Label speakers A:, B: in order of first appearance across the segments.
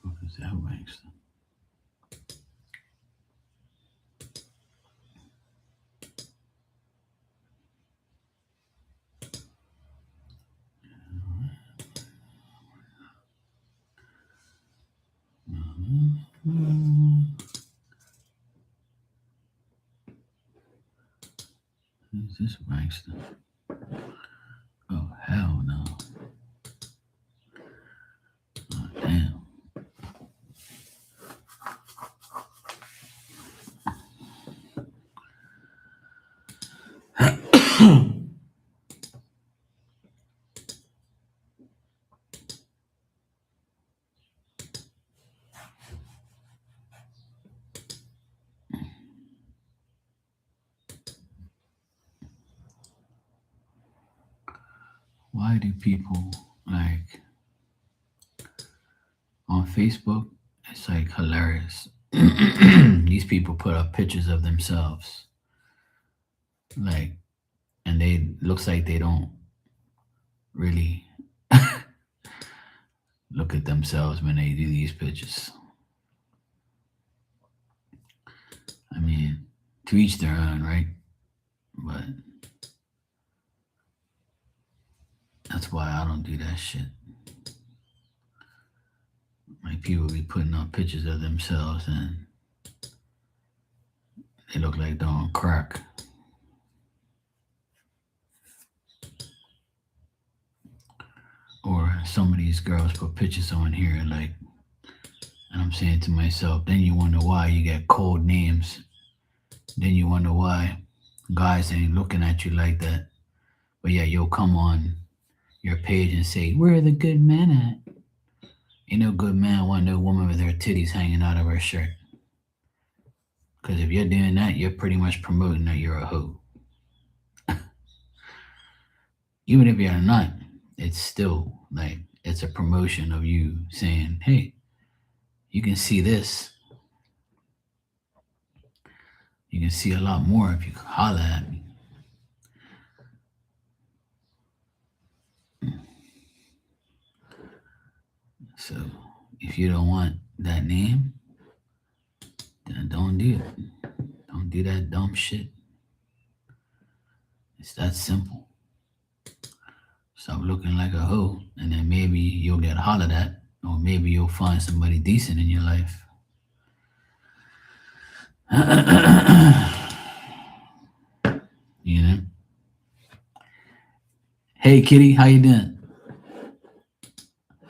A: What is that wax? Is this wax? Oh hell no! Oh, damn. Why do people like on Facebook? It's like hilarious. These people put up pictures of themselves, like, and they looks like they don't really look at themselves when they do these pictures. I mean, to each their own, right? But that's why I don't do that shit. Like people be putting up pictures of themselves and they look like they're on crack. Or some of these girls put pictures on here like, and I'm saying to myself, then you wonder why you get cold names. Then you wonder why guys ain't looking at you like that. But yeah, you'll come on your page and say, where are the good men at? Ain't no good man want no woman with her titties hanging out of her shirt. Because if you're doing that, you're pretty much promoting that you're a hoe. Even if you're not, it's still like it's a promotion of you saying, hey, you can see this. You can see a lot more if you holler at me. So if you don't want that name, then don't do it. Don't do that dumb shit. It's that simple. Stop looking like a hoe, and then maybe you'll get hollered at, or maybe you'll find somebody decent in your life. You know? Hey kitty, how you doing?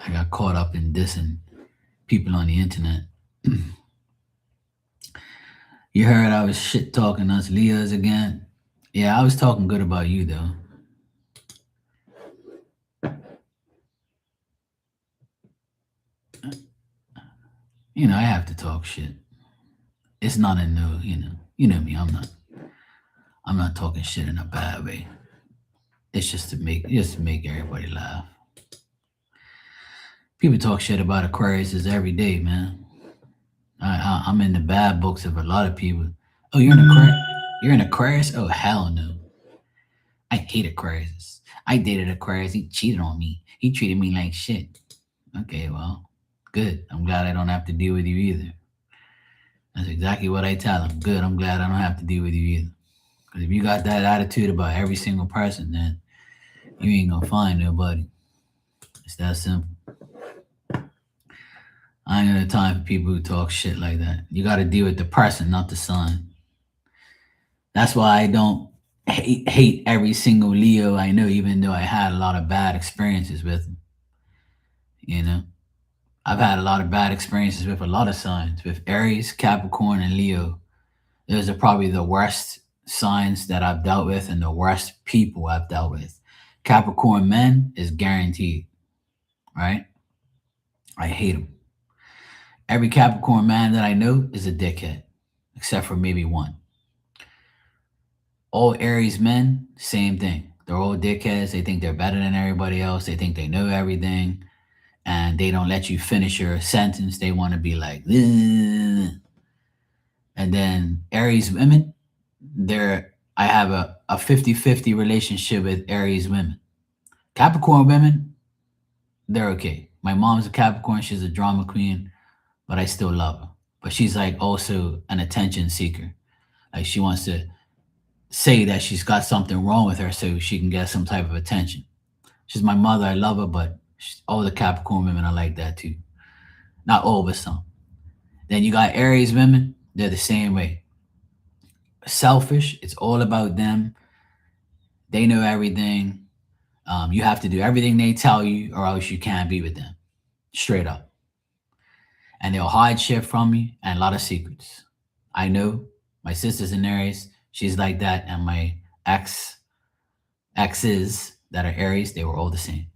A: I got caught up in dissing people on the internet. You heard I was shit talking us Leahs again? Yeah, I was talking good about you though. You know, I have to talk shit. It's not a no, you know me, I'm not talking shit in a bad way. It's just to make everybody laugh. People talk shit about Aquarius every day, man. I'm in the bad books of a lot of people. Oh, you're an Aquarius? You're an Aquarius? Oh, hell no. I hate Aquarius. I dated Aquarius. He cheated on me. He treated me like shit. Okay, well, Good. I'm glad I don't have to deal with you either. That's exactly what I tell them. Good. I'm glad I don't have to deal with you either. Because if you got that attitude about every single person, then you ain't gonna find nobody. It's that simple. I ain't got time for people who talk shit like that. You got to deal with the person, not the sign. That's why I don't hate every single Leo I know, even though I had a lot of bad experiences with them. You know, I've had a lot of bad experiences with a lot of signs, with Aries, Capricorn, and Leo. Those are probably the worst signs that I've dealt with and the worst people I've dealt with. Capricorn men is guaranteed, right? I hate them. Every Capricorn man that I know is a dickhead, except for maybe one. All Aries men, same thing. They're all dickheads. They think they're better than everybody else. They think they know everything, and they don't let you finish your sentence. They want to be like, "Ugh." And then Aries women, I have a 50-50 relationship with Aries women. Capricorn women, they're okay. My mom's a Capricorn. She's a drama queen, but I still love her. But she's like also an attention seeker. Like she wants to say that she's got something wrong with her so she can get some type of attention. She's my mother. I love her, but all the Capricorn women are like that too. Not all, but some. Then you got Aries women. They're the same way. Selfish. It's all about them. They know everything. You have to do everything they tell you, or else you can't be with them. Straight up. And they'll hide shit from you and a lot of secrets. I know my sister's in Aries. She's like that, and my exes that are Aries, they were all the same.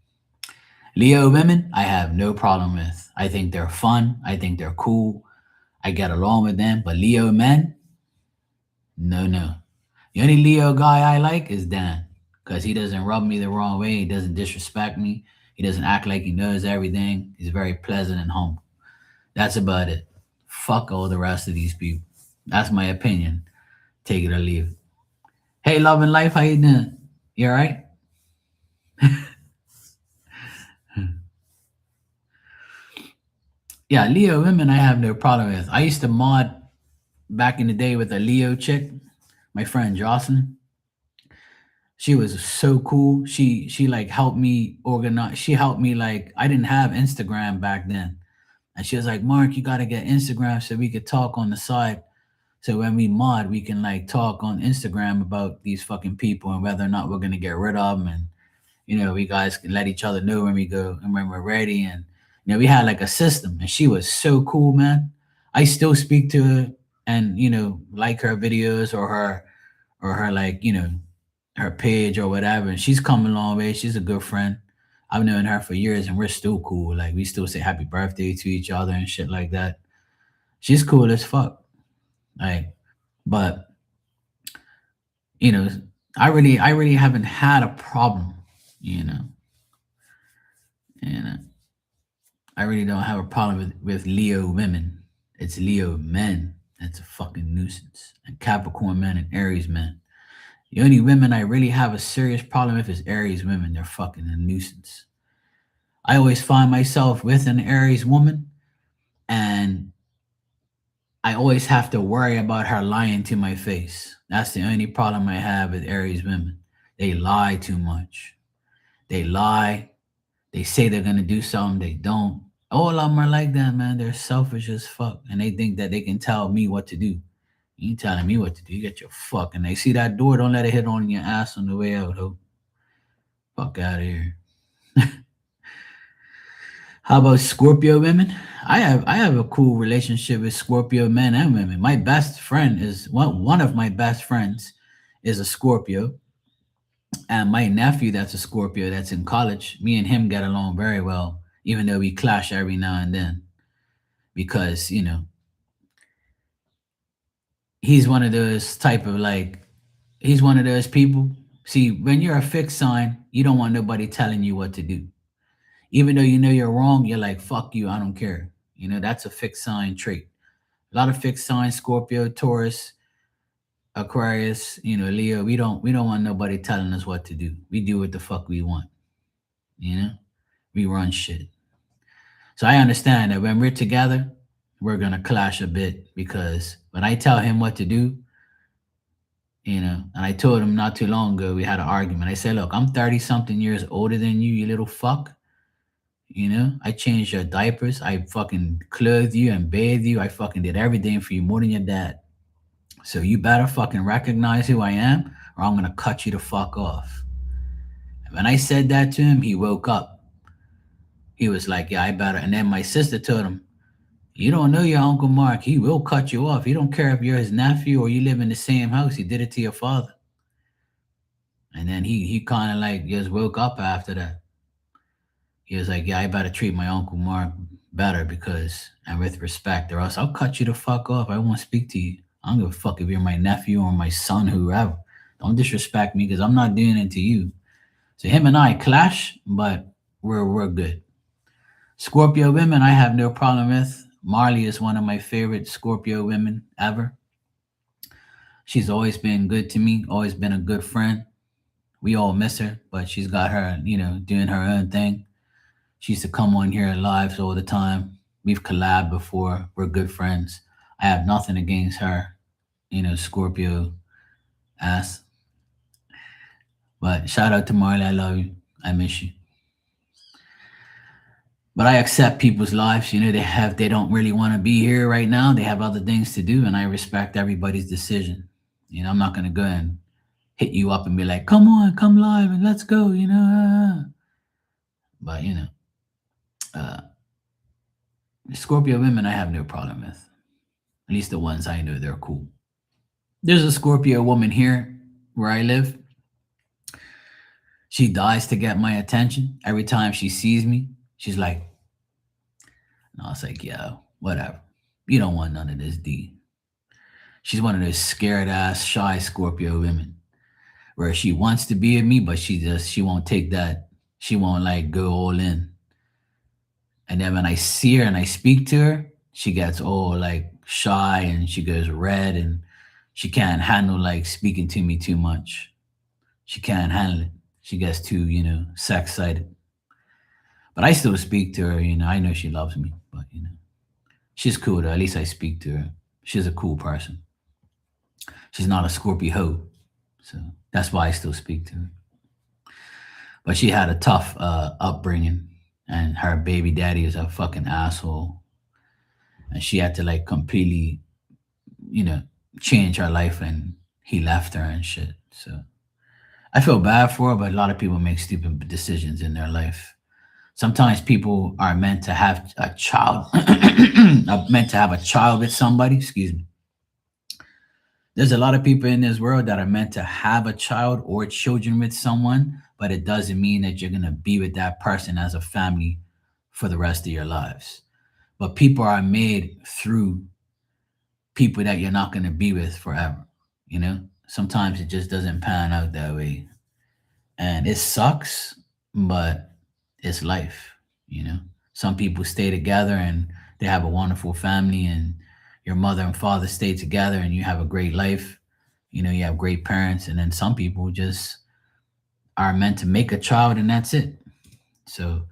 A: Leo women, I have no problem with. I think they're fun. I think they're cool. I get along with them. But Leo men, no, no. The only Leo guy I like is Dan because he doesn't rub me the wrong way. He doesn't disrespect me. He doesn't act like he knows everything. He's very pleasant and humble. That's about it. Fuck all the rest of these people. That's my opinion. Take it or leave it. Hey, love and life, how you doing? You all right? Yeah, Leo women I have no problem with. I used to mod back in the day with a Leo chick, my friend Jocelyn. She was so cool. She like helped me organize. She helped me like I didn't have Instagram back then. And she was like, Mark, you gotta get Instagram so we could talk on the side. So when we mod, we can like talk on Instagram about these fucking people and whether or not we're gonna get rid of them. And we guys can let each other know when we go and when we're ready. And we had like a system, and she was so cool, man. I still speak to her and like her videos or her like her page or whatever. And she's come a long way. She's a good friend. I've known her for years, and we're still cool. Like we still say happy birthday to each other and shit like that. She's cool as fuck. Like, but you know, I really haven't had a problem. You know, and I really don't have a problem with Leo women. It's Leo men that's a fucking nuisance, and Capricorn men and Aries men. The only women I really have a serious problem with is Aries women. They're fucking a nuisance. I always find myself with an Aries woman, and I always have to worry about her lying to my face. That's the only problem I have with Aries women. They lie too much. They lie. They say they're gonna do something, they don't. All of them are like that, man. They're selfish as fuck, and they think that they can tell me what to do. You ain't telling me what to do. You get your fuck. And they see that door, don't let it hit on your ass on the way out, ho. Fuck out of here. How about Scorpio women? I have a cool relationship with Scorpio men and women. My best friend is one of my best friends is a Scorpio, and my nephew that's a Scorpio that's in college. Me and him get along very well, even though we clash every now and then because he's one of those type of like he's one of those people. See, when you're a fixed sign, you don't want nobody telling you what to do. Even though you know you're wrong, you're like, fuck you, I don't care. That's a fixed sign trait. A lot of fixed signs, Scorpio, Taurus, Aquarius, Leo, we don't want nobody telling us what to do. We do what the fuck we want, you know? We run shit. So I understand that when we're together, we're gonna clash a bit because when I tell him what to do, and I told him not too long ago, we had an argument. I said, look, I'm 30 something years older than you little fuck. I changed your diapers. I fucking clothed you and bathed you. I fucking did everything for you more than your dad. So you better fucking recognize who I am, or I'm gonna cut you the fuck off. And when I said that to him, he woke up. He was like, yeah, I better. And then my sister told him, you don't know your Uncle Mark. He will cut you off. He don't care if you're his nephew or you live in the same house. He did it to your father. And then he kind of like just woke up after that. He was like, yeah, I better treat my Uncle Mark better because, and with respect, or else I'll cut you the fuck off. I won't speak to you. I don't give a fuck if you're my nephew or my son, whoever. Don't disrespect me because I'm not doing it to you. So him and I clash, but we're good. Scorpio women, I have no problem with. Marley is one of my favorite Scorpio women ever. She's always been good to me, always been a good friend. We all miss her, but she's got her, doing her own thing. She used to come on here lives all the time. We've collabed before. We're good friends. I have nothing against her, Scorpio ass. But shout out to Marley. I love you. I miss you. But I accept people's lives. They don't really want to be here right now. They have other things to do, and I respect everybody's decision. I'm not gonna go and hit you up and be like, "Come on, come live and let's go." But uh, Scorpio women, I have no problem with. At least the ones I know, they're cool. There's a Scorpio woman here where I live. She dies to get my attention. Every time she sees me, she's like, and I was like, yeah, whatever. You don't want none of this, D. She's one of those scared ass, shy Scorpio women where she wants to be with me, but she won't take that. She won't like go all in. And then when I see her and I speak to her, she gets all like shy and she goes red and she can't handle like speaking to me too much. She can't handle it. She gets too, sex excited. But I still speak to her, I know she loves me, but she's cool though. At least I speak to her. She's a cool person. She's not a Scorpio hoe. So that's why I still speak to her. But she had a tough upbringing and her baby daddy is a fucking asshole. And she had to like completely, you know, change her life and he left her and shit. So I feel bad for her, but a lot of people make stupid decisions in their life. Sometimes people are meant to have a child, are meant to have a child with somebody. Excuse me. There's a lot of people in this world that are meant to have a child or children with someone, but it doesn't mean that you're going to be with that person as a family for the rest of your lives. But people are made through people that you're not going to be with forever. Sometimes it just doesn't pan out that way. And it sucks, but it's life. Some people stay together and they have a wonderful family, and your mother and father stay together and you have a great life. You have great parents, and then some people just are meant to make a child and that's it. So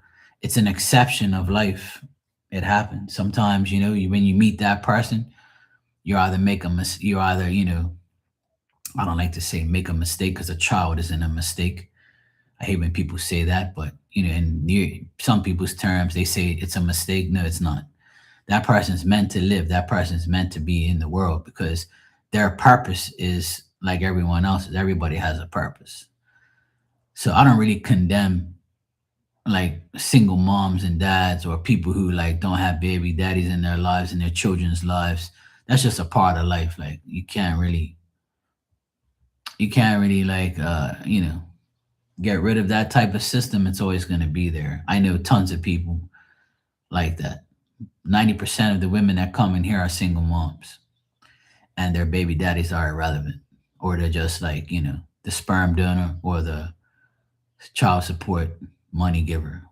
A: it's an exception of life. It happens sometimes. When you meet that person, you either make a you either I don't like to say make a mistake because a child isn't a mistake. I hate when people say that, but in some people's terms, they say it's a mistake. No, it's not. That person's meant to live. That person's meant to be in the world because their purpose is like everyone else's. Everybody has a purpose. So I don't really condemn like single moms and dads or people who like don't have baby daddies in their lives and their children's lives. That's just a part of life. Like you can't really like get rid of that type of system. It's always going to be there. I know tons of people like that. 90% of the women that come in here are single moms and their baby daddies are irrelevant, or they're just like the sperm donor or the child support money giver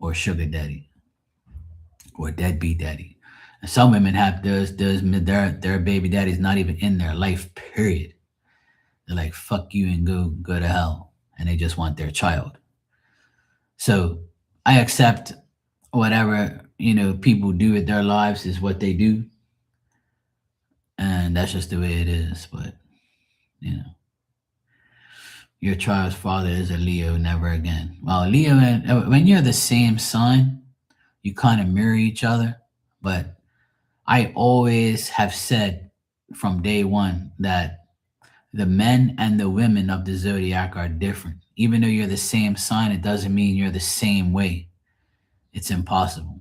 A: or sugar daddy or deadbeat daddy. And some women have their baby daddy's not even in their life, period. They're like, fuck you and go to hell. And they just want their child. So I accept whatever, people do with their lives is what they do, and that's just the way it is. But you know, your child's father is a Leo, never again. Well, Leo and when you're the same sign, you kind of mirror each other. But I always have said from day one that the men and the women of the zodiac are different. Even though you're the same sign, it doesn't mean you're the same way. It's impossible.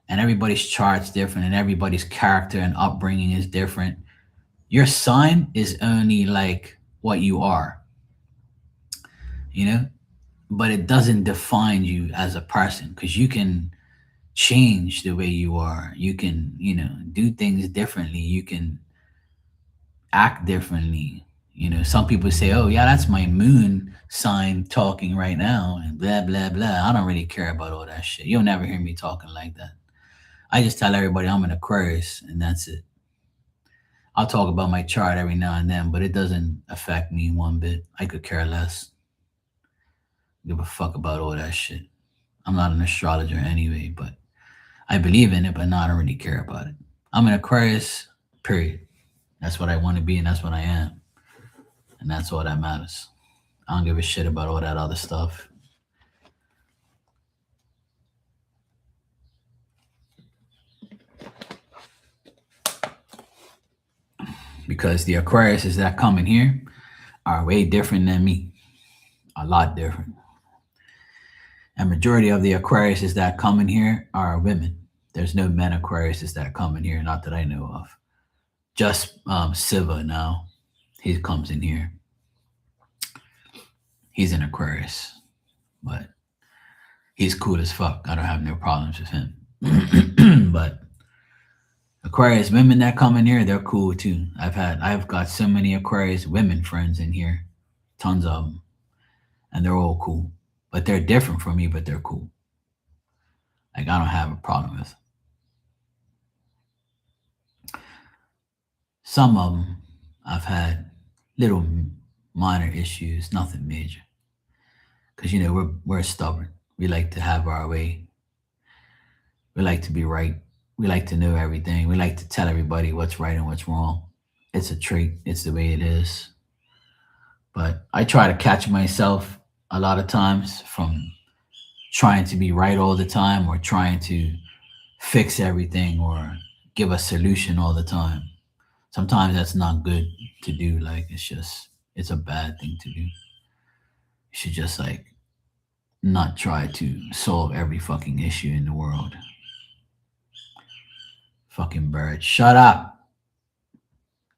A: And everybody's chart's different, and everybody's character and upbringing is different. Your sign is only like what you are, you know, but it doesn't define you as a person because you can change the way you are. You can, do things differently. You can act differently. Some people say, "Oh, yeah, that's my moon sign talking right now," and blah blah blah. I don't really care about all that shit. You'll never hear me talking like that. I just tell everybody I'm an Aquarius, and that's it. I'll talk about my chart every now and then, but it doesn't affect me one bit. I could care less. Give a fuck about all that shit. I'm not an astrologer anyway, but I believe in it, but I don't really care about it. I'm an Aquarius, period. That's what I want to be, and that's what I am. And that's all that matters. I don't give a shit about all that other stuff. Because the Aquariuses that come in here are way different than me. A lot different. And majority of the Aquariuses that come in here are women. There's no men Aquariuses that come in here, not that I know of. Just Siva now. He comes in here. He's an Aquarius, but he's cool as fuck. I don't have no problems with him. But Aquarius women that come in here, they're cool too. I've got so many Aquarius women friends in here, tons of them, and they're all cool. But they're different from me, but they're cool. Like I don't have a problem with them. Some of them I've had little minor issues, nothing major. Because we're stubborn. We like to have our way. We like to be right. We like to know everything. We like to tell everybody what's right and what's wrong. It's a trait. It's the way it is. But I try to catch myself a lot of times from trying to be right all the time or trying to fix everything or give a solution all the time. Sometimes that's not good to do. Like it's a bad thing to do. You should just like not try to solve every fucking issue in the world. Fucking birds. Shut up.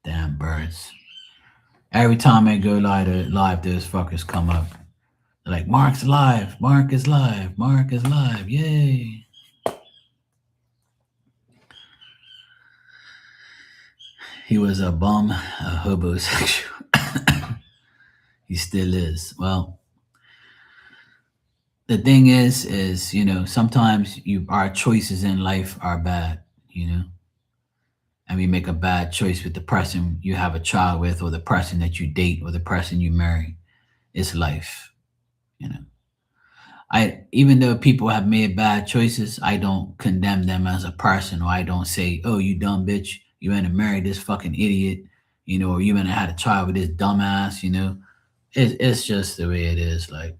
A: Damn birds. Every time I go live, those fuckers come up. They're like, Mark's live. Mark is live. Mark is live. Yay. He was a bum, a homosexual. He still is. Well, the thing is, sometimes our choices in life are bad, and we make a bad choice with the person you have a child with or the person that you date or the person you marry. It's life. Even though people have made bad choices, I don't condemn them as a person, or I don't say, "Oh, you dumb bitch, you went and married this fucking idiot," or you went and had a child with this dumbass. It's just the way it is. Like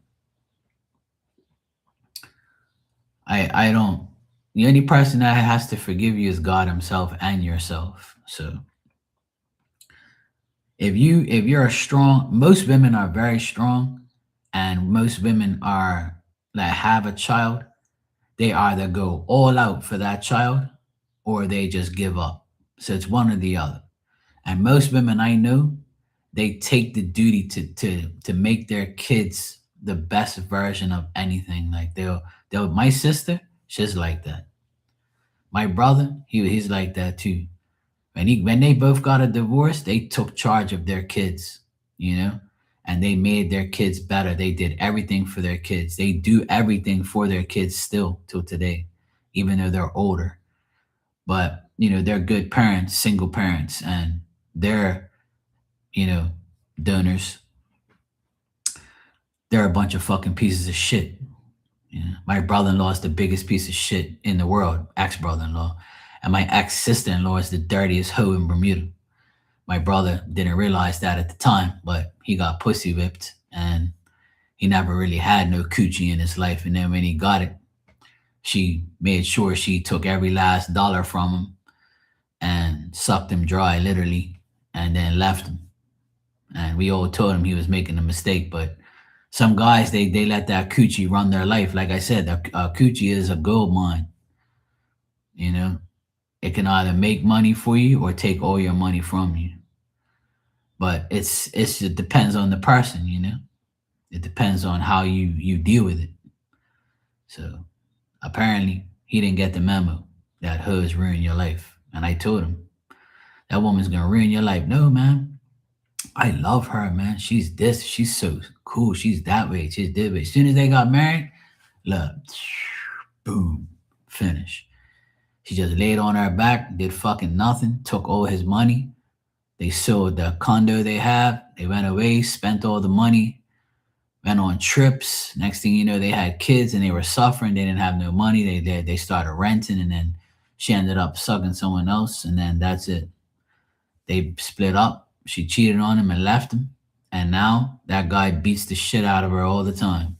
A: I don't. The only person that has to forgive you is God Himself and yourself. So if you're a strong, most women are very strong, and most women are that have a child, they either go all out for that child or they just give up. So it's one or the other. And most women I know, they take the duty to make their kids the best version of anything. Like they'll my sister, she's like that. My brother, he's like that too. When they both got a divorce, they took charge of their kids, and they made their kids better. They did everything for their kids. They do everything for their kids still till today, even though they're older. But they're good parents, single parents, and they're donors. They're a bunch of fucking pieces of shit. Yeah. My brother-in-law is the biggest piece of shit in the world, ex-brother-in-law. And my ex-sister-in-law is the dirtiest hoe in Bermuda. My brother didn't realize that at the time, but he got pussy whipped and he never really had no coochie in his life. And then when he got it, she made sure she took every last dollar from him and sucked him dry, literally, and then left him. And we all told him he was making a mistake, but some guys they let that coochie run their life. Like I said, a coochie is a gold mine. You know, it can either make money for you or take all your money from you. But it depends on the person. You know, it depends on how you deal with it. So apparently, he didn't get the memo that hoes ruin your life. And I told him that woman's gonna ruin your life. No, man, I love her, man. She's this. She's so cool. She's that way. She's this way. As soon as they got married, look, boom, finish. She just laid on her back, did fucking nothing, took all his money. They sold the condo they have. They went away, spent all the money, went on trips. Next thing you know, they had kids and they were suffering. They didn't have no money. They started renting, and then she ended up sucking someone else, and then that's it. They split up. She cheated on him and left him. And now that guy beats the shit out of her all the time.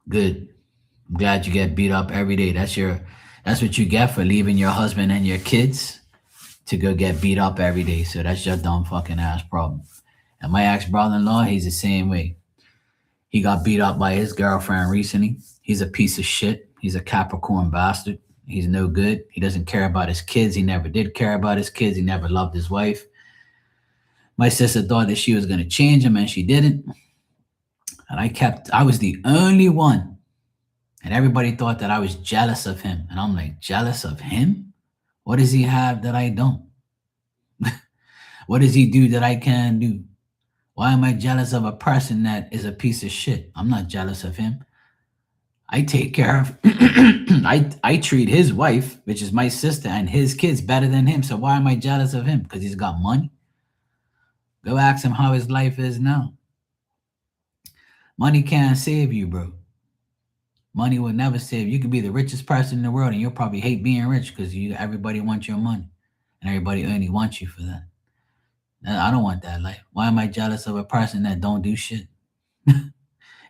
A: Good. I'm glad you get beat up every day. That's what you get for leaving your husband and your kids to go get beat up every day. So that's your dumb fucking ass problem. And my ex brother-in-law, he's the same way. He got beat up by his girlfriend recently. He's a piece of shit. He's a Capricorn bastard. He's no good. He doesn't care about his kids. He never did care about his kids. He never loved his wife. My sister thought that she was going to change him and she didn't. And I was the only one. And everybody thought that I was jealous of him. And I'm like, jealous of him? What does he have that I don't? What does he do that I can't do? Why am I jealous of a person that is a piece of shit? I'm not jealous of him. I take care of I treat his wife, which is my sister, and his kids better than him. So why am I jealous of him? Because he's got money? Go ask him how his life is now. Money can't save you, bro. Money will never save you. You could be the richest person in the world and you'll probably hate being rich because everybody wants your money. And everybody only wants you for that. I don't want that life. Why am I jealous of a person that don't do shit?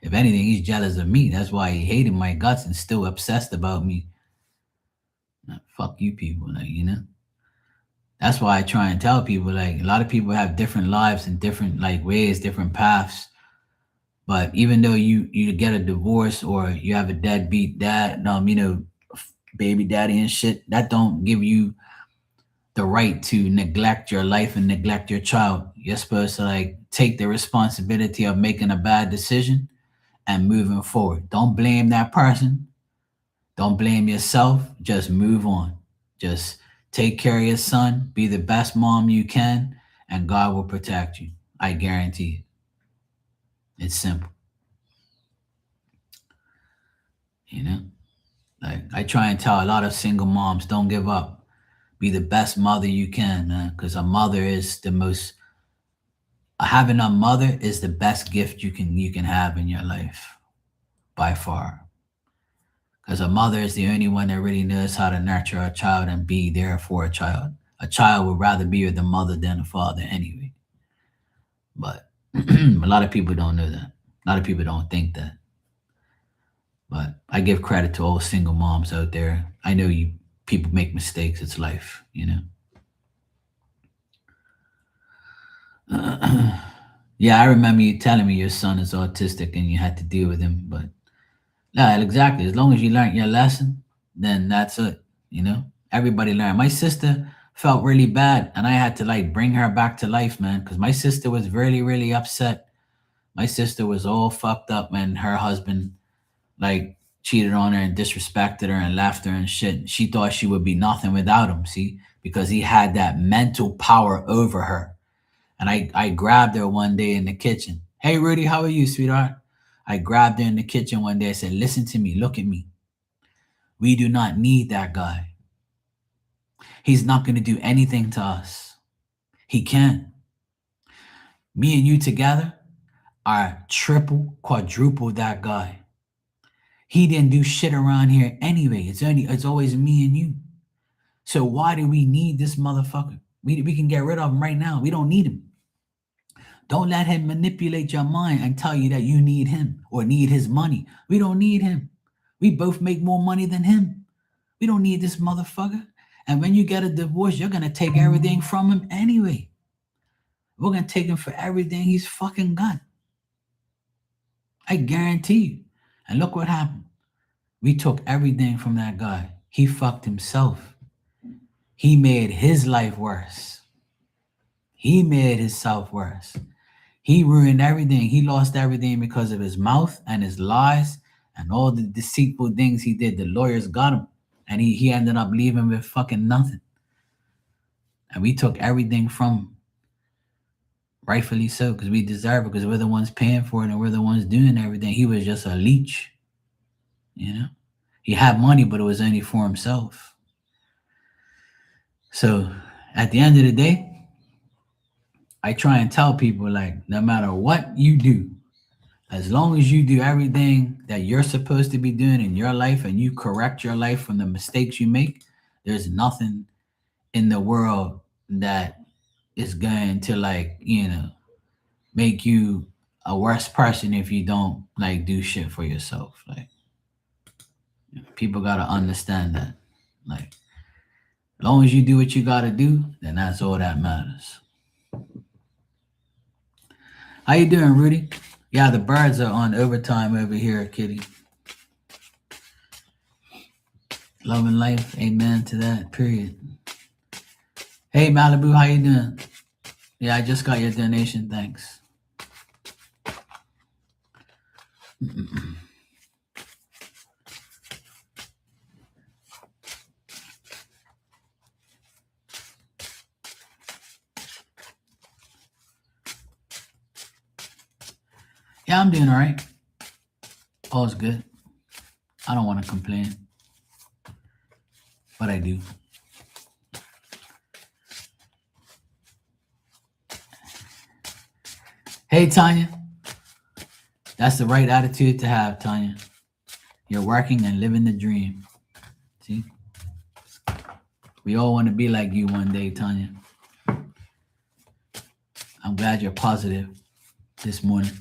A: If anything, he's jealous of me. That's why he hated my guts and still obsessed about me. Fuck you people, like, you know. That's why I try and tell people, like, a lot of people have different lives and different like ways, different paths. But even though you get a divorce or you have a deadbeat dad, baby daddy and shit, that don't give you the right to neglect your life and neglect your child. You're supposed to like take the responsibility of making a bad decision and moving forward. Don't blame that person. Don't blame yourself. Just move on. Just take care of your son. Be the best mom you can, and God will protect you. I guarantee it. It's simple. You know? Like I try and tell a lot of single moms, don't give up. Be the best mother you can, man. Because having a mother is the best gift you can have in your life. By far. Because a mother is the only one that really knows how to nurture a child and be there for a child. A child would rather be with the mother than the father anyway. But a lot of people don't know that. A lot of people don't think that. But I give credit to all single moms out there. I know people make mistakes. It's life, you know. Yeah, I remember you telling me your son is autistic and you had to deal with him. But yeah, exactly. As long as you learned your lesson, then that's it. You know, everybody learned. My sister felt really bad, and I had to like bring her back to life, man, because my sister was really, really upset. My sister was all fucked up, man. Her husband like cheated on her and disrespected her and left her and shit. She thought she would be nothing without him, see, because he had that mental power over her. And I grabbed her one day in the kitchen. Hey, Rudy, how are you, sweetheart? I grabbed her in the kitchen one day. I said, listen to me. Look at me. We do not need that guy. He's not going to do anything to us. He can. Me and you together, are triple, quadruple that guy. He didn't do shit around here anyway. It's always me and you. So why do we need this motherfucker? We can get rid of him right now. We don't need him. Don't let him manipulate your mind and tell you that you need him or need his money. We don't need him. We both make more money than him. We don't need this motherfucker. And when you get a divorce, you're going to take everything from him anyway. We're going to take him for everything he's fucking got. I guarantee you. And look what happened. We took everything from that guy. He fucked himself. He made his life worse. He made himself worse. He ruined everything. He lost everything because of his mouth and his lies and all the deceitful things he did. The lawyers got him. And he ended up leaving with fucking nothing. And we took everything from him. Rightfully so, because we deserve it, because we're the ones paying for it and we're the ones doing everything. He was just a leech. You know? He had money, but it was only for himself. So at the end of the day, I try and tell people, like, no matter what you do, as long as you do everything that you're supposed to be doing in your life and you correct your life from the mistakes you make, there's nothing in the world that is going to, like, make you a worse person if you don't, like, do shit for yourself. Like, people got to understand that. Like, as long as you do what you got to do, then that's all that matters. How you doing, Rudy? Yeah, the birds are on overtime over here, Kitty. Love and life. Amen to that. Period. Hey, Malibu, how you doing? Yeah, I just got your donation. Thanks. Yeah, I'm doing all right. All's good. I don't want to complain, but I do. Hey, Tanya. That's the right attitude to have, Tanya. You're working and living the dream. See? We all want to be like you one day, Tanya. I'm glad you're positive this morning.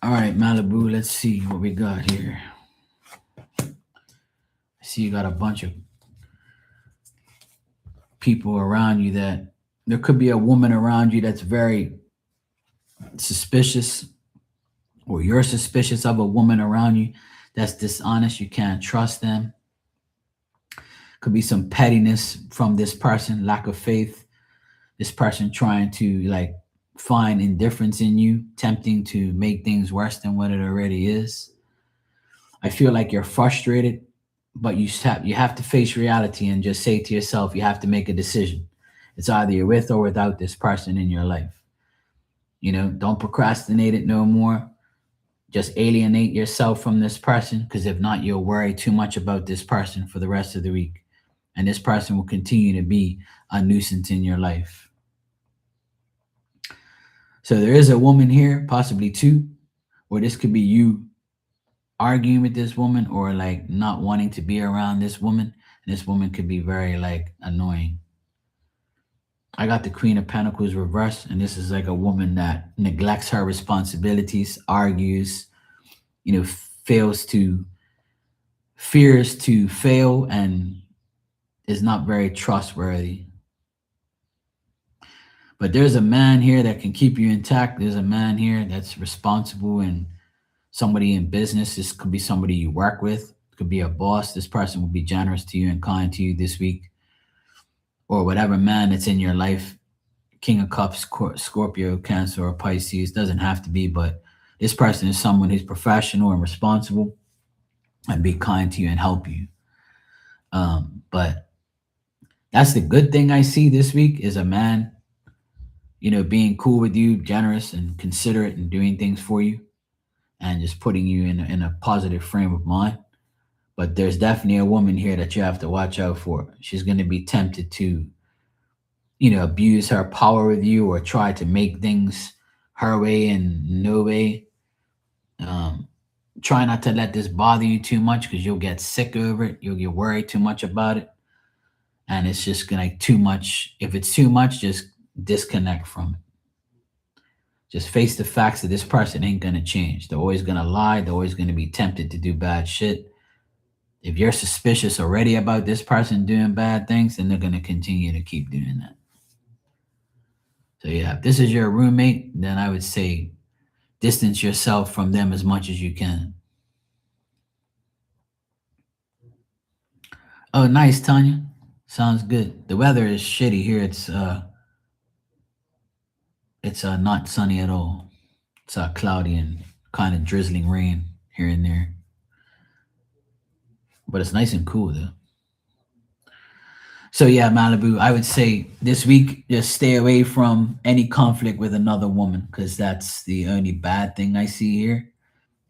A: All right, Malibu, let's see what we got here. I see you got a bunch of people around you that there could be a woman around you that's very suspicious, or you're suspicious of a woman around you that's dishonest. You can't trust them. Could be some pettiness from this person, lack of faith. This person trying to, like, find indifference in you, tempting to make things worse than what it already is. I feel like you're frustrated, but you have to face reality and just say to yourself, you have to make a decision. It's either you're with or without this person in your life. Don't procrastinate it no more. Just alienate yourself from this person, because if not, you'll worry too much about this person for the rest of the week. And this person will continue to be a nuisance in your life. So there is a woman here, possibly two, or this could be you arguing with this woman, or, like, not wanting to be around this woman. And this woman could be very, like, annoying. I got the Queen of Pentacles reversed, and this is like a woman that neglects her responsibilities, argues, fears to fail, and is not very trustworthy. But there's a man here that can keep you intact. There's a man here that's responsible, and somebody in business. This could be somebody you work with. It could be a boss. This person will be generous to you and kind to you this week. Or whatever man that's in your life. King of Cups, Scorpio, Cancer, or Pisces. Doesn't have to be, but this person is someone who's professional and responsible and be kind to you and help you. But that's the good thing I see this week, is a man, being cool with you, generous and considerate and doing things for you. and just putting you in a positive frame of mind. But there's definitely a woman here that you have to watch out for. She's going to be tempted to, abuse her power with you or try to make things her way and no way. Um, Try not to let this bother you too much because you'll get sick over it. You'll get worried too much about it. And it's just gonna too much. If it's too much, just disconnect from it. Just face the facts that this person ain't gonna change. They're always gonna lie. They're always gonna be tempted to do bad shit. If you're suspicious already about this person doing bad things, then they're gonna continue to keep doing that. So yeah, if this is your roommate, then I would say distance yourself from them as much as you can. Oh, nice, Tanya. Sounds good. The weather is shitty here. It's not sunny at all. It's cloudy and kind of drizzling rain here and there. But it's nice and cool though. So yeah, Malibu, I would say this week just stay away from any conflict with another woman because that's the only bad thing I see here.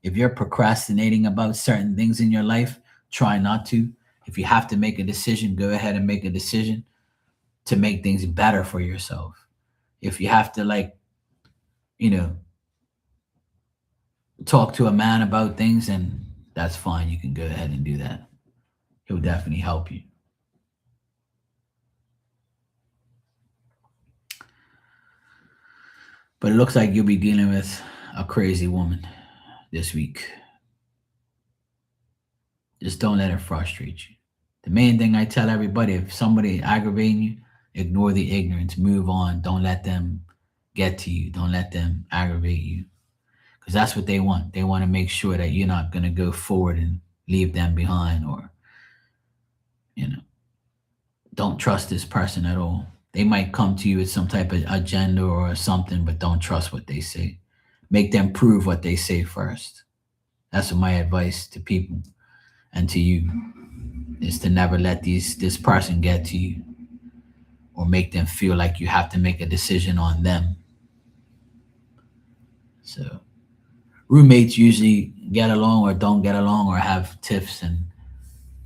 A: If you're procrastinating about certain things in your life, try not to. If you have to make a decision, go ahead and make a decision to make things better for yourself. If you have to you know, talk to a man about things, and that's fine. You can go ahead and do that. He'll definitely help you. But it looks like you'll be dealing with a crazy woman this week. Just don't let it frustrate you. The main thing I tell everybody, if somebody aggravating you, ignore the ignorance, move on. Don't let them get to you. Don't let them aggravate you. Because that's what they want. They want to make sure that you're not going to go forward and leave them behind, or, you know, don't trust this person at all. They might come to you with some type of agenda or something, but don't trust what they say. Make them prove what they say first. That's my advice to people and to you, is to never let this person get to you or make them feel like you have to make a decision on them. So roommates usually get along or don't get along or have tiffs, and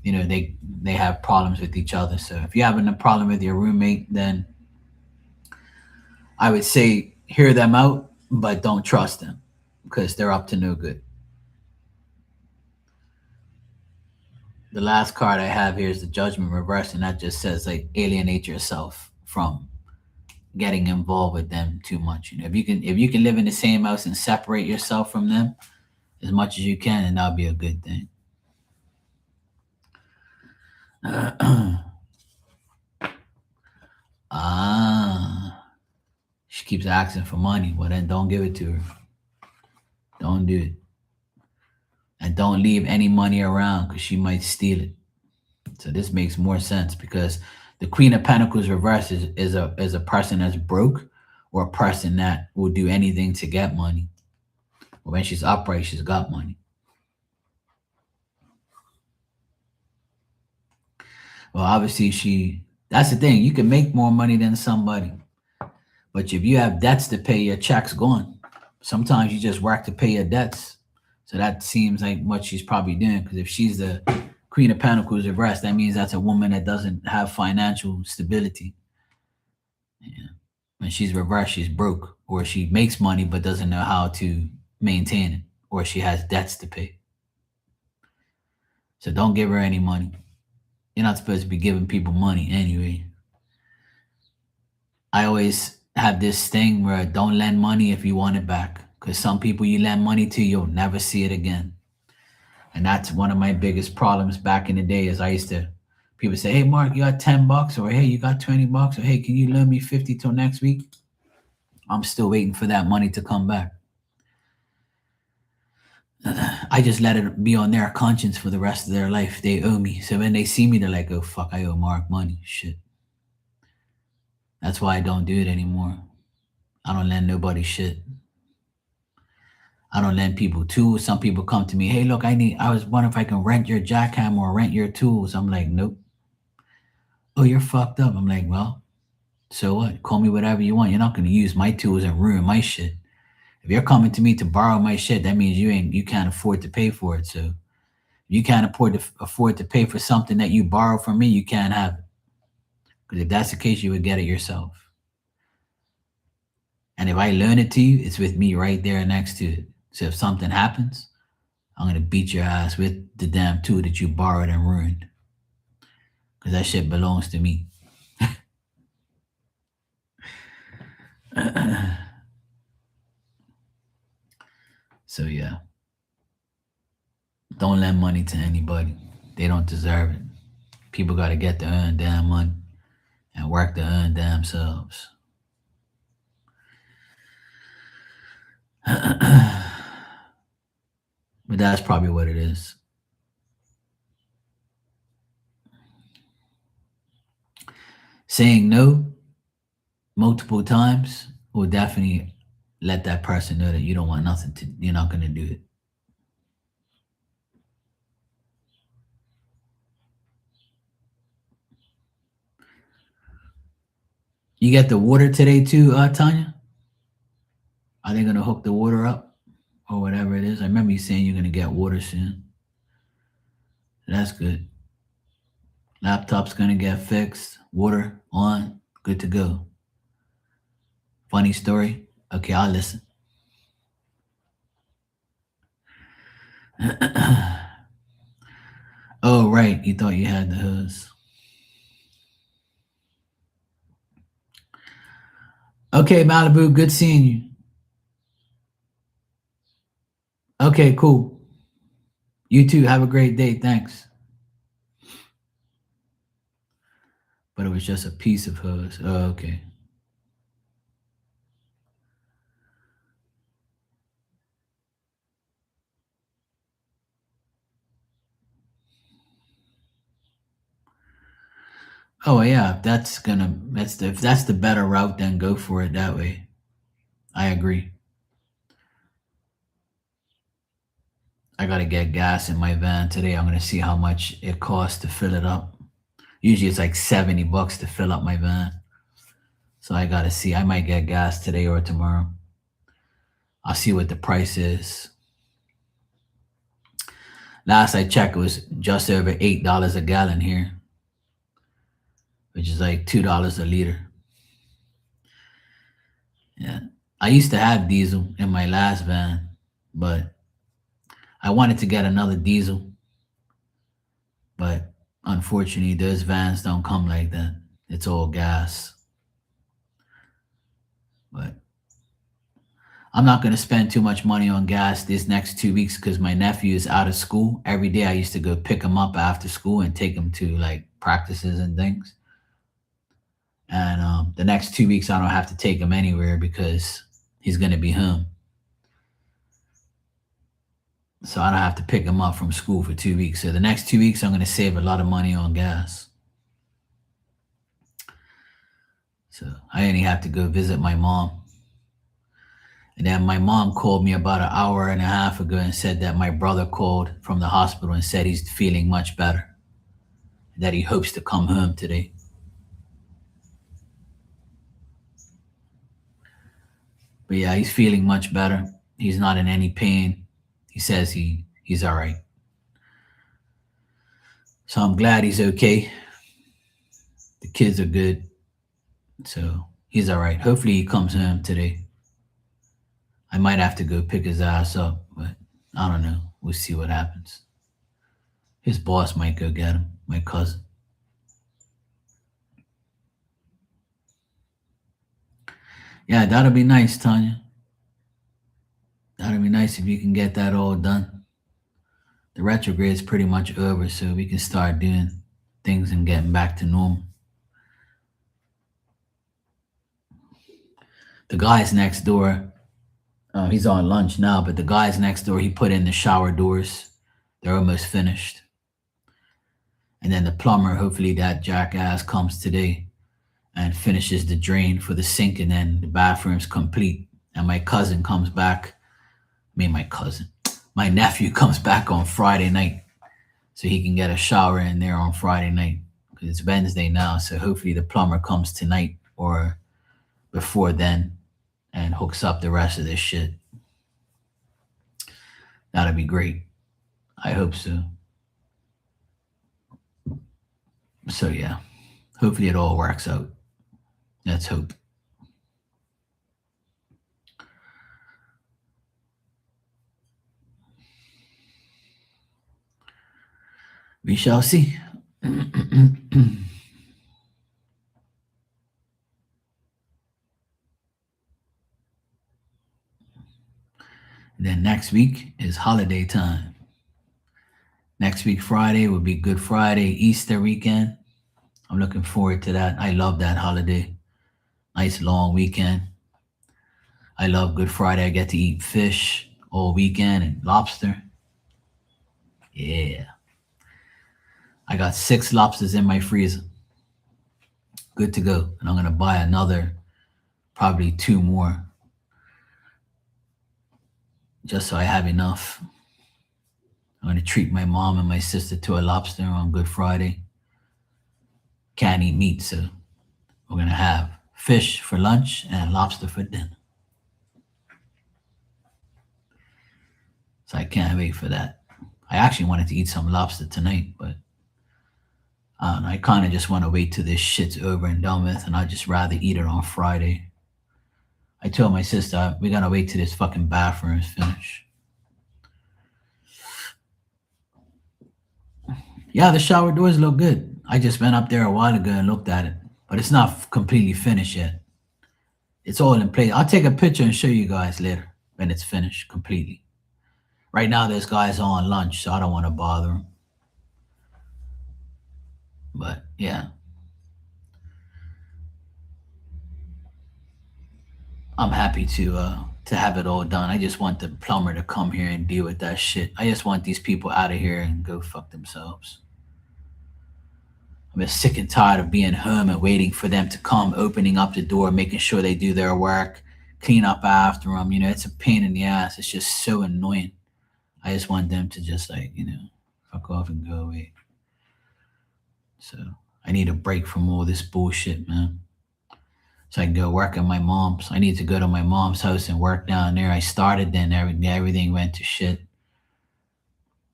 A: they have problems with each other. So if you're having a problem with your roommate, then I would say hear them out, but don't trust them because they're up to no good. The last card I have here is the Judgment reverse, and that just says like alienate yourself from getting involved with them too much. If you can live in the same house and separate yourself from them as much as you can, and that'll be a good thing. Ah, she keeps asking for money. Well, then don't give it to her. Don't do it. And don't leave any money around because she might steal it. So this makes more sense because the Queen of Pentacles reverse is a person that's broke, or a person that will do anything to get money. But when she's upright, she's got money. Well, obviously that's the thing. You can make more money than somebody. But if you have debts to pay, your check's gone. Sometimes you just work to pay your debts. So that seems like what she's probably doing. Because if she's the Queen of Pentacles reversed, that means that's a woman that doesn't have financial stability. Yeah. When she's reversed, she's broke, or she makes money but doesn't know how to maintain it, or she has debts to pay. So don't give her any money. You're not supposed to be giving people money anyway. I always have this thing where don't lend money if you want it back. Because some people you lend money to, you'll never see it again. And that's one of my biggest problems back in the day. Is people say, hey, Mark, you got $10, or hey, you got $20, or hey, can you loan me 50 till next week? I'm still waiting for that money to come back. I just let it be on their conscience for the rest of their life. They owe me. So when they see me, they're like, oh, fuck, I owe Mark money. Shit. That's why I don't do it anymore. I don't lend nobody shit. I don't lend people tools. Some people come to me, hey, look, I was wondering if I can rent your jackhammer or rent your tools. I'm like, nope. Oh, you're fucked up. I'm like, well, so what? Call me whatever you want. You're not going to use my tools and ruin my shit. If you're coming to me to borrow my shit, that means you can't afford to pay for it. So if you can't afford to pay for something that you borrow from me, you can't have it. Because if that's the case, you would get it yourself. And if I loan it to you, it's with me right there next to it. So if something happens, I'm gonna beat your ass with the damn tool that you borrowed and ruined. Because that shit belongs to me. So yeah. Don't lend money to anybody. They don't deserve it. People gotta get their own damn money and work their own damn selves. But that's probably what it is. Saying no multiple times will definitely let that person know that you don't want nothing to, you're not going to do it. You get the water today too, Tanya? Are they going to hook the water up or whatever it is? I remember you saying you're going to get water soon. That's good. Laptop's going to get fixed, water on, good to go. Funny story? Okay, I'll listen. Oh, right. You thought you had the hose. Okay, Malibu, good seeing you. Okay, cool. You too. Have a great day. Thanks. But it was just a piece of hers. Oh, okay. Oh yeah, if that's the better route, then go for it that way. I agree. I gotta get gas in my van today. I'm gonna see how much it costs to fill it up. Usually it's like $70 to fill up my van. So I gotta see. I might get gas today or tomorrow. I'll see what the price is. Last I checked, it was just over $8 a gallon here, which is like $2 a liter. Yeah. I used to have diesel in my last van, but I wanted to get another diesel. But unfortunately, those vans don't come like that. It's all gas. But I'm not going to spend too much money on gas these next 2 weeks because my nephew is out of school. Every day I used to go pick him up after school and take him to like practices and things. And the next 2 weeks, I don't have to take him anywhere because he's going to be home. So I don't have to pick him up from school for 2 weeks. So the next 2 weeks, I'm going to save a lot of money on gas. So I only have to go visit my mom. And then my mom called me about an hour and a half ago and said that my brother called from the hospital and said he's feeling much better, that he hopes to come home today. But yeah, he's feeling much better. He's not in any pain. He says he's all right. So I'm glad he's okay. The kids are good. So he's all right. Hopefully he comes home today. I might have to go pick his ass up, but I don't know. We'll see what happens. His boss might go get him, my cousin. Yeah, that'll be nice, Tanya. That'll be nice if you can get that all done. The retrograde's pretty much over, so we can start doing things and getting back to normal. The guys next door, he's on lunch now, but the guys next door, he put in the shower doors. They're almost finished. And then the plumber, hopefully that jackass comes today and finishes the drain for the sink, and then the bathroom's complete. And my cousin comes back. My nephew comes back on Friday night so he can get a shower in there on Friday night because it's Wednesday now. So hopefully the plumber comes tonight or before then and hooks up the rest of this shit. That'll be great. I hope so. So yeah, hopefully it all works out. Let's hope. We shall see. Then next week is holiday time. Next week, Friday, will be Good Friday, Easter weekend. I'm looking forward to that. I love that holiday. Nice long weekend. I love Good Friday. I get to eat fish all weekend and lobster. Yeah. I got 6 lobsters in my freezer. Good to go. And I'm going to buy another, probably 2 more, just so I have enough. I'm going to treat my mom and my sister to a lobster on Good Friday. Can't eat meat, so we're going to have fish for lunch and lobster for dinner. So I can't wait for that. I actually wanted to eat some lobster tonight, but I don't know. I kind of just want to wait till this shit's over and done with, and I'd just rather eat it on Friday. I told my sister, we gotta wait till this fucking bathroom is finished. Yeah, the shower doors look good. I just went up there a while ago and looked at it, but it's not completely finished yet. It's all in place. I'll take a picture and show you guys later when it's finished completely. Right now, there's guys on lunch, so I don't want to bother them. But yeah, I'm happy to have it all done. I just want the plumber to come here and deal with that shit. I just want these people out of here and go fuck themselves. I'm just sick and tired of being home and waiting for them to come, opening up the door, making sure they do their work, clean up after them. It's a pain in the ass. It's just so annoying. I just want them to just fuck off and go away. So I need a break from all this bullshit, man. So I can go work at my mom's. I need to go to my mom's house and work down there. I started, then everything went to shit.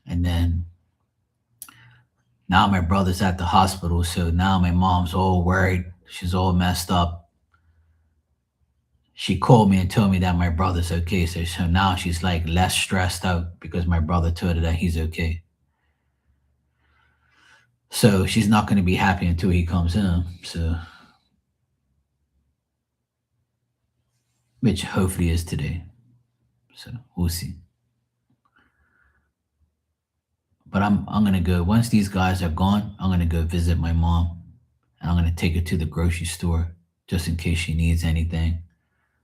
A: And then now my brother's at the hospital, so now my mom's all worried. She's all messed up. She called me and told me that my brother's okay. So now she's like less stressed out because my brother told her that he's okay. So she's not going to be happy until he comes home. So, which hopefully is today. So we'll see. But I'm gonna go once these guys are gone. I'm gonna go visit my mom, and I'm gonna take her to the grocery store just in case she needs anything.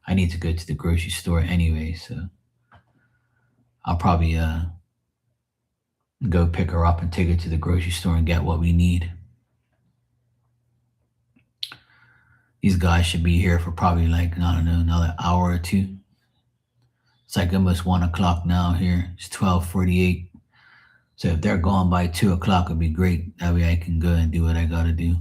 A: I need to go to the grocery store anyway, so I'll probably go pick her up and take her to the grocery store and get what we need. These guys should be here for probably like, I don't know, another hour or two. It's like almost 1 o'clock now here. It's 12:48. So if they're gone by 2 o'clock, it'd be great. That way I can go and do what I gotta do.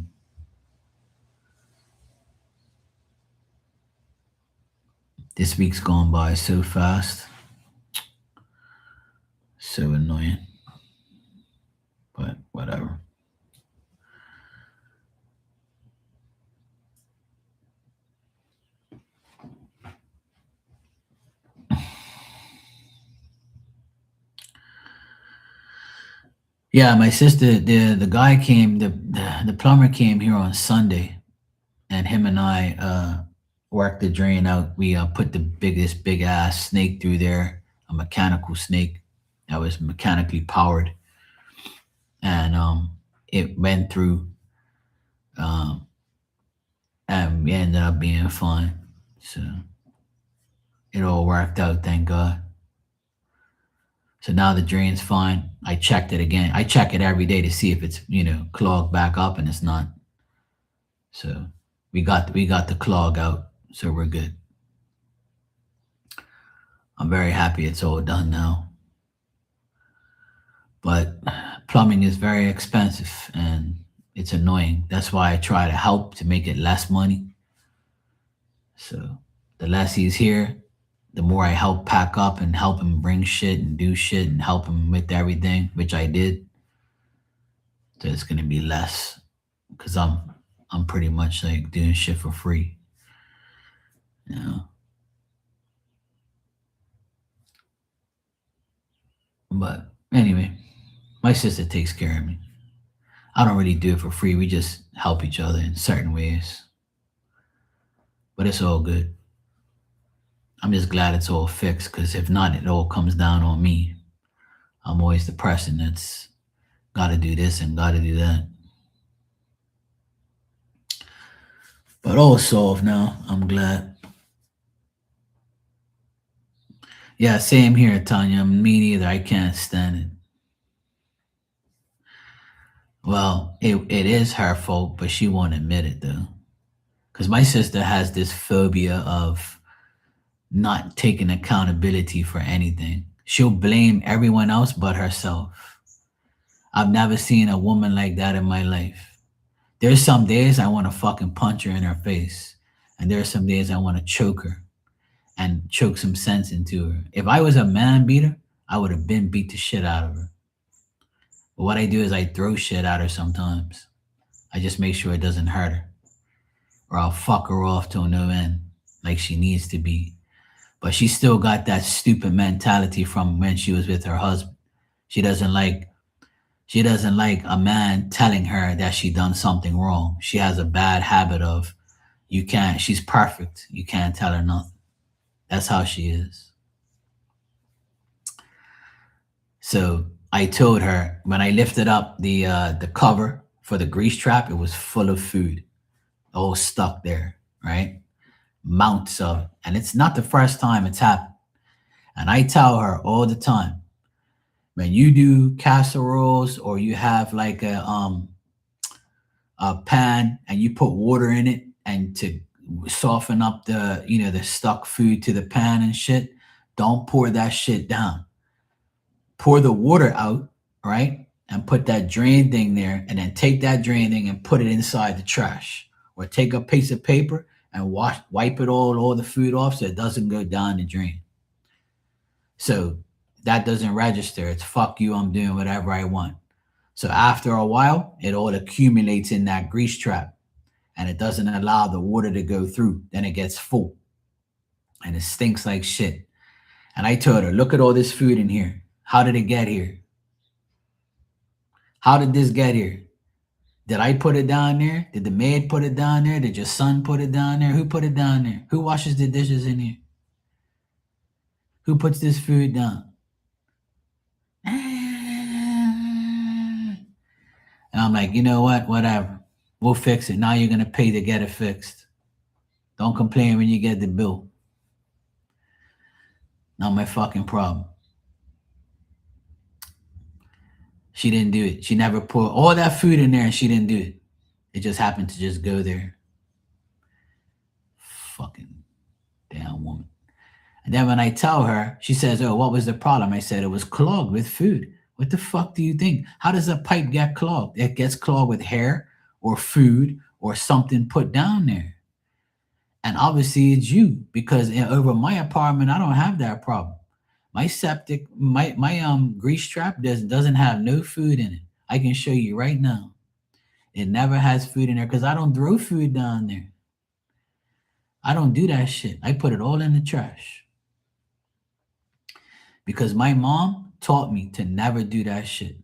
A: This week's gone by so fast. So annoying. But whatever. Yeah, my sister, the guy came, the plumber came here on Sunday, and him and I worked the drain out. We put the biggest big ass snake through there, a mechanical snake that was mechanically powered, and it went through, um, and we ended up being fine. So it all worked out, thank God. So now the drain's fine. I checked it again. I check it every day to see if it's clogged back up, and it's not. So we got the clog out, so we're good. I'm very happy it's all done now. But plumbing is very expensive and it's annoying. That's why I try to help to make it less money. So the less he's here, the more I help pack up and help him bring shit and do shit and help him with everything, which I did, there's gonna be less because I'm pretty much like doing shit for free, you know. But anyway, my sister takes care of me. I don't really do it for free. We just help each other in certain ways, but it's all good. I'm just glad it's all fixed because if not, it all comes down on me. I'm always the person that's got to do this and got to do that. But all solved now. I'm glad. Yeah, same here, Tanya. Me neither. I can't stand it. Well, it is her fault, but she won't admit it though. Because my sister has this phobia of not taking accountability for anything. She'll blame everyone else but herself. I've never seen a woman like that in my life. There's some days I want to fucking punch her in her face. And there's some days I want to choke her and choke some sense into her. If I was a man beater, I would have been beat the shit out of her. But what I do is I throw shit at her sometimes. I just make sure it doesn't hurt her. Or I'll fuck her off till no end, like she needs to be. But she still got that stupid mentality from when she was with her husband. She doesn't like she doesn't like a man telling her that she done something wrong. She has a bad habit of she's perfect. You can't tell her nothing. That's how she is. So I told her when I lifted up the cover for the grease trap, it was full of food, all stuck there, right? Mounts of it. And it's not the first time it's happened. And I tell her all the time, when you do casseroles or you have like a pan and you put water in it and to soften up the stuck food to the pan and shit, don't pour that shit down. Pour the water out, right? And put that drain thing there and then take that drain thing and put it inside the trash. Or take a piece of paper and wipe it all the food off so it doesn't go down the drain. So that doesn't register. It's fuck you, I'm doing whatever I want. So after a while, it all accumulates in that grease trap and it doesn't allow the water to go through. Then it gets full and it stinks like shit. And I told her, look at all this food in here. How did it get here? How did this get here? Did I put it down there? Did the maid put it down there? Did your son put it down there? Who put it down there? Who washes the dishes in here? Who puts this food down? And I'm like, you know what? Whatever. We'll fix it. Now you're going to pay to get it fixed. Don't complain when you get the bill. Not my fucking problem. She didn't do it. She never put all that food in there and she didn't do it. It just happened to just go there. Fucking damn woman. And then when I tell her, she says, oh, what was the problem? I said, it was clogged with food. What the fuck do you think? How does a pipe get clogged? It gets clogged with hair or food or something put down there. And obviously it's you because over my apartment, I don't have that problem. My septic, my grease trap doesn't have no food in it. I can show you right now. It never has food in there because I don't throw food down there. I don't do that shit. I put it all in the trash. Because my mom taught me to never do that shit.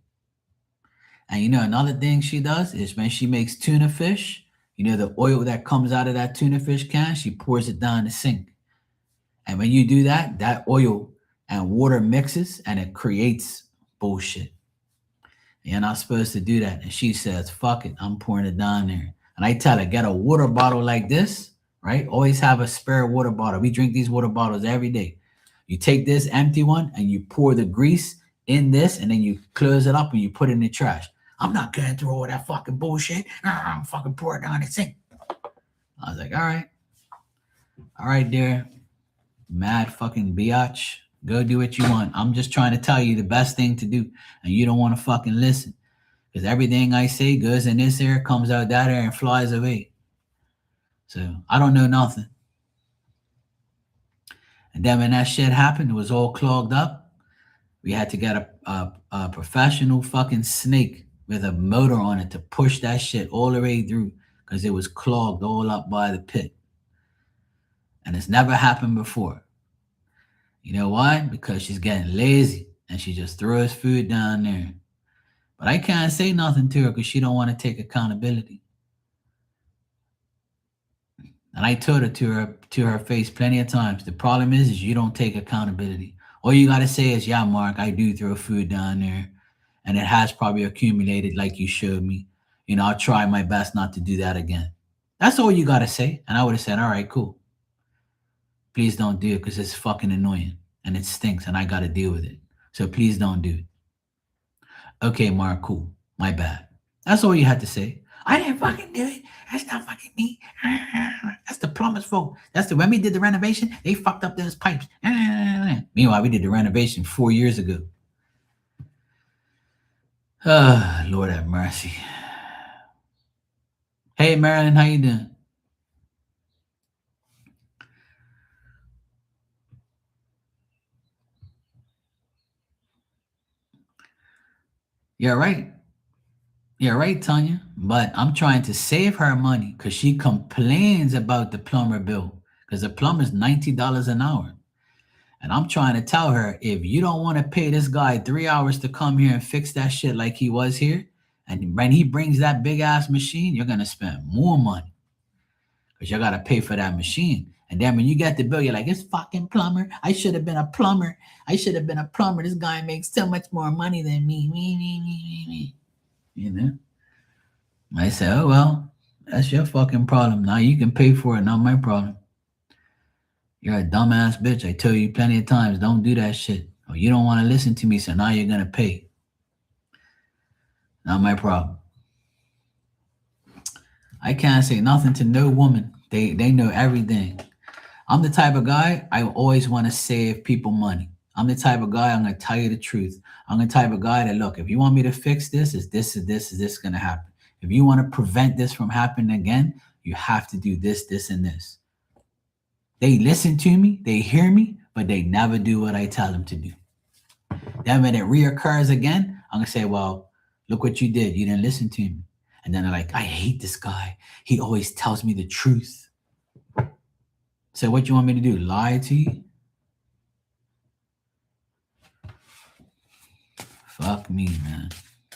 A: And you know, another thing she does is when she makes tuna fish, you know, the oil that comes out of that tuna fish can, she pours it down the sink. And when you do that, that oil and water mixes and it creates bullshit. You're not supposed to do that. And she says, fuck it, I'm pouring it down there. And I tell her, get a water bottle like this, right? Always have a spare water bottle. We drink these water bottles every day. You take this empty one and you pour the grease in this and then you close it up and you put it in the trash. I'm not going through all that fucking bullshit. I'm fucking pour it down the sink. I was like, all right. All right, dear. Mad fucking biatch. Go do what you want. I'm just trying to tell you the best thing to do. And you don't want to fucking listen. Because everything I say goes in this ear, comes out that ear, and flies away. So I don't know nothing. And then when that shit happened, it was all clogged up. We had to get a professional fucking snake with a motor on it to push that shit all the way through because it was clogged all up by the pit. And it's never happened before. You know why? Because she's getting lazy and she just throws food down there. But I can't say nothing to her because she don't want to take accountability. And I told her to her face plenty of times. The problem is you don't take accountability. All you gotta say is, yeah, Mark, I do throw food down there. And it has probably accumulated like you showed me. I'll try my best not to do that again. That's all you gotta say. And I would have said, all right, cool. Please don't do it because it's fucking annoying and it stinks and I gotta deal with it. So please don't do it. Okay, Mark, cool. My bad. That's all you had to say. I didn't fucking do it. That's not fucking me. That's the plumber's fault. When we did the renovation, they fucked up those pipes. Meanwhile, we did the renovation 4 years ago. Lord have mercy. Hey, Marilyn, how you doing? You're right. You're right, Tanya. But I'm trying to save her money because she complains about the plumber bill because the plumber's $90 an hour. And I'm trying to tell her, if you don't want to pay this guy 3 hours to come here and fix that shit like he was here, and when he brings that big ass machine, you're going to spend more money because you got to pay for that machine. And then when you get the bill, you're like, it's fucking plumber. I should have been a plumber. I should have been a plumber. This guy makes so much more money than me. Me. You know? I say, oh, well, that's your fucking problem. Now you can pay for it, not my problem. You're a dumbass bitch. I tell you plenty of times, don't do that shit. Or you don't want to listen to me, so now you're going to pay. Not my problem. I can't say nothing to no woman. They know everything. I'm the type of guy, I always want to save people money. I'm the type of guy, I'm going to tell you the truth. I'm the type of guy that, look, if you want me to fix this, is this going to happen? If you want to prevent this from happening again, you have to do this, this, and this. They listen to me, they hear me, but they never do what I tell them to do. Then when it reoccurs again, I'm going to say, well, look what you did. You didn't listen to me. And then they're like, I hate this guy. He always tells me the truth. So what you want me to do? Lie to you? Fuck me, man.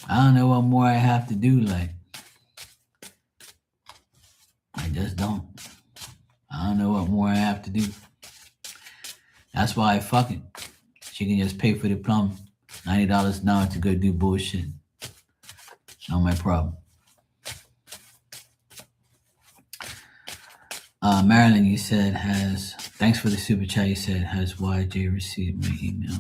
A: I don't know what more I have to do. Like, I just don't. I don't know what more I have to do. That's why I fuck it. She can just pay for the plum, $90 an hour to go do bullshit. Not my problem. Marilyn, you said thanks for the super chat. You said, has YJ received my email?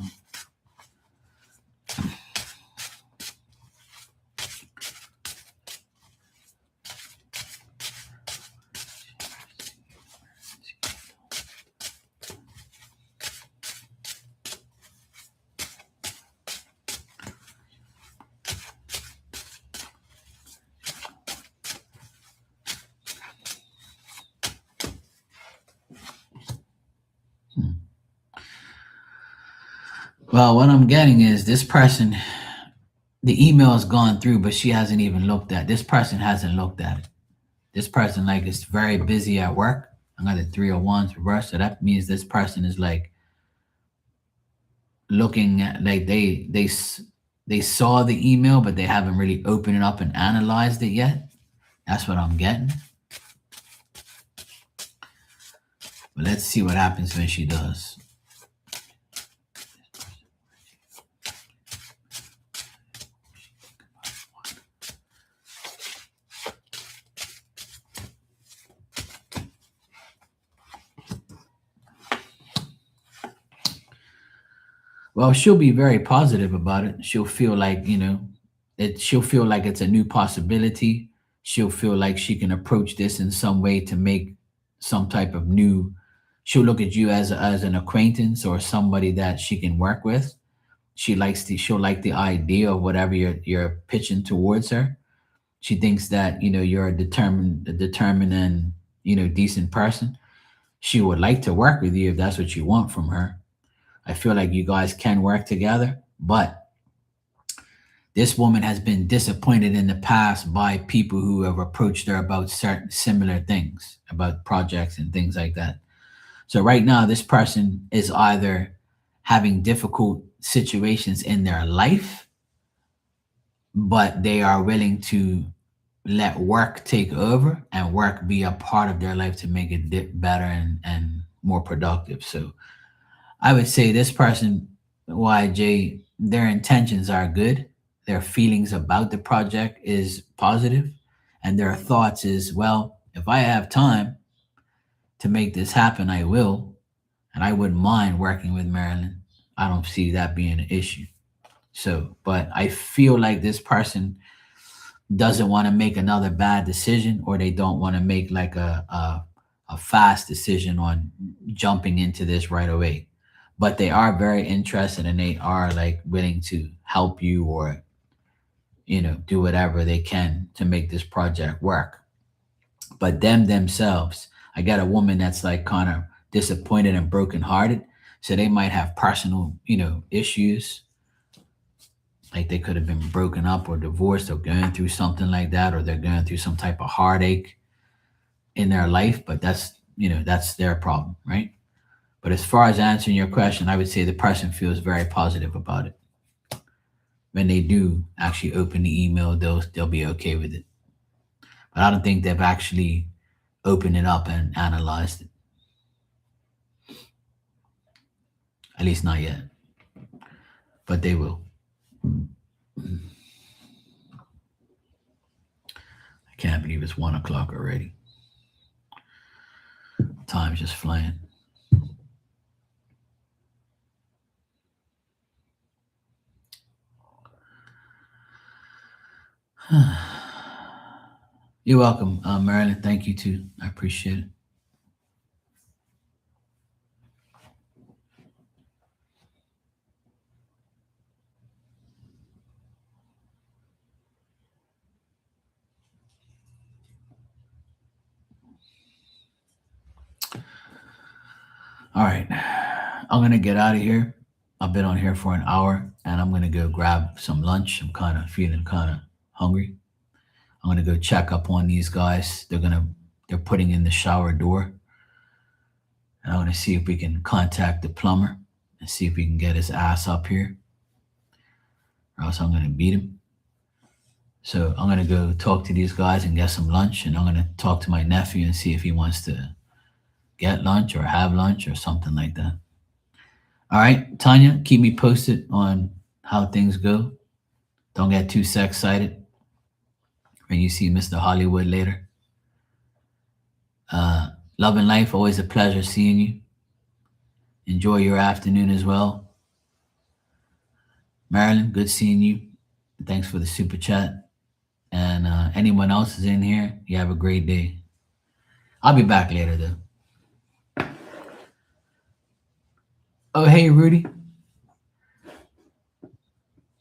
A: Well, what I'm getting is this person, the email has gone through, but she hasn't even looked at it. This person hasn't looked at it. This person, like, is very busy at work. I got the 301s reversed. So that means this person is like looking at, like, they saw the email, but they haven't really opened it up and analyzed it yet. That's what I'm getting. But let's see what happens when she does. Well, she'll be very positive about it. She'll feel like, she'll feel like it's a new possibility. She'll feel like she can approach this in some way to make some type of new. She'll look at you as an acquaintance or somebody that she can work with. She'll like the idea of whatever you're pitching towards her. She thinks that, you're a determined and, decent person. she would like to work with you if that's what you want from her. I feel like you guys can work together, but this woman has been disappointed in the past by people who have approached her about certain similar things, about projects and things like that. So right now, this person is either having difficult situations in their life, but they are willing to let work take over and work be a part of their life to make it better and more productive. So I would say this person, YJ, their intentions are good. Their feelings about the project is positive, and their thoughts is, well, if I have time to make this happen, I will, and I wouldn't mind working with Marilyn. I don't see that being an issue. So, but I feel like this person doesn't want to make another bad decision, or they don't want to make like a fast decision on jumping into this right away. But they are very interested and they are like willing to help you, or do whatever they can to make this project work. But them themselves, I got a woman that's like kind of disappointed and brokenhearted, so they might have personal issues, like they could have been broken up or divorced or going through something like that, or they're going through some type of heartache in their life. But that's their problem, right? But as far as answering your question, I would say the person feels very positive about it. When they do actually open the email, they'll be okay with it. But I don't think they've actually opened it up and analyzed it. At least not yet. But they will. I can't believe it's 1 o'clock already. Time's just flying. You're welcome, Marilyn. Thank you too. I appreciate it. All right. I'm going to get out of here. I've been on here for an hour and I'm going to go grab some lunch. I'm kind of feeling kind of hungry. I'm going to go check up on these guys. They're putting in the shower door. And I want to see if we can contact the plumber and see if we can get his ass up here, or else I'm going to beat him. So I'm going to go talk to these guys and get some lunch. And I'm going to talk to my nephew and see if he wants to get lunch or have lunch or something like that. All right, Tanya, keep me posted on how things go. Don't get too excited when you see Mr. Hollywood later. Love and life, always a pleasure seeing you. Enjoy your afternoon as well. Marilyn, good seeing you. Thanks for the super chat. And anyone else is in here, you have a great day. I'll be back later though. Oh, hey, Rudy.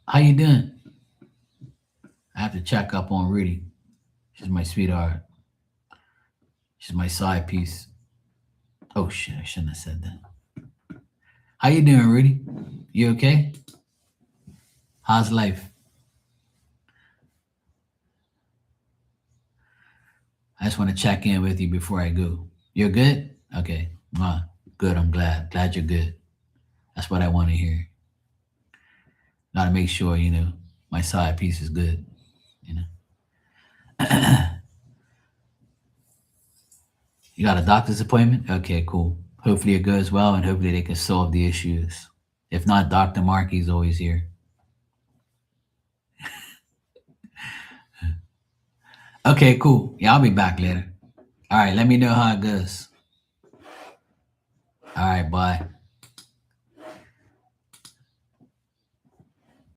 A: How you doing? I have to check up on Rudy. She's my sweetheart. She's my side piece. Oh, shit, I shouldn't have said that. How you doing, Rudy? You okay? How's life? I just want to check in with you before I go. You're good? Okay. Good. I'm glad. Glad you're good. That's what I want to hear. Got to make sure, my side piece is good, You got a doctor's appointment? Okay, cool. Hopefully it goes well, and hopefully they can solve the issues. If not, Dr. Markey's always here. Okay, cool. Yeah, I'll be back later. All right, let me know how it goes. All right, bye.